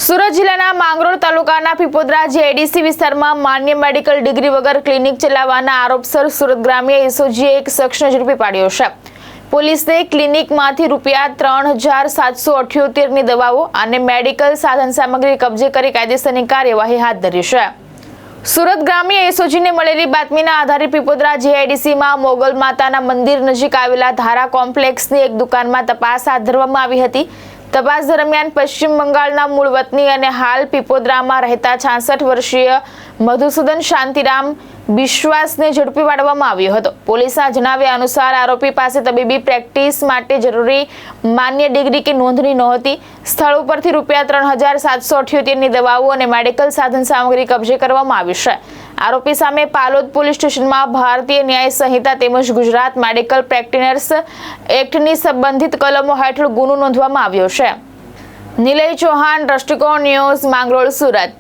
સુરત જિલ્લાના માંગરોળ તાલુકાના પીપોદરા જેડીસી વિસ્તારમાં માન્ય મેડિકલ ડિગ્રી વગર ક્લિનિક ચલાવવાના આરોપસર સુરત ગ્રામ્ય એસઓજીએ એક શખ્સને ઝડપી પાડ્યો છે। પોલીસે ક્લિનિકમાંથી ₹3,778ની દવાઓ અને મેડિકલ સાધન સામગ્રી કબજે કરી કાયદેસરની કાર્યવાહી હાથ ધરી છે। સુરત ગ્રામ્ય એસઓજીને મળેલી બાતમીના આધારે પીપોદરા જેઆઈડીસીમાં મોગલ માતાના મંદિર નજીક આવેલા ધારા કોમ્પ્લેક્સની એક દુકાનમાં તપાસ હાથ ધરવામાં આવી હતી। તપાસ દરમિયાન પશ્ચિમ બંગાળના મૂળ વતની અને હાલ પીપોદરામાં રહેતા 66 વર્ષીય મધુસૂદન શાંતિરામ વિશ્વાસને ઝડપી પાડવામાં આવ્યો હતો। પોલીસના જણાવ્યા અનુસાર આરોપી પાસે તબીબી પ્રેક્ટિસ માટે જરૂરી માન્ય ડિગ્રી કે નોંધણી નહોતી। સ્થળ ઉપરથી ₹3,778ની દવાઓ અને મેડિકલ સાધન સામગ્રી કબજે કરવામાં આવી છે। આરોપી સામે પાલોદ પોલીસ સ્ટેશનમાં ભારતીય ન્યાય સંહિતા તેમજ ગુજરાત મેડિકલ પ્રેક્ટિશનર્સ એક્ટની સંબંધિત કલમો હેઠળ ગુનો નોંધવામાં આવ્યો છે। નિલય ચૌહાણ, દ્રષ્ટિકોણ ન્યૂઝ, માંગરોળ, સુરત।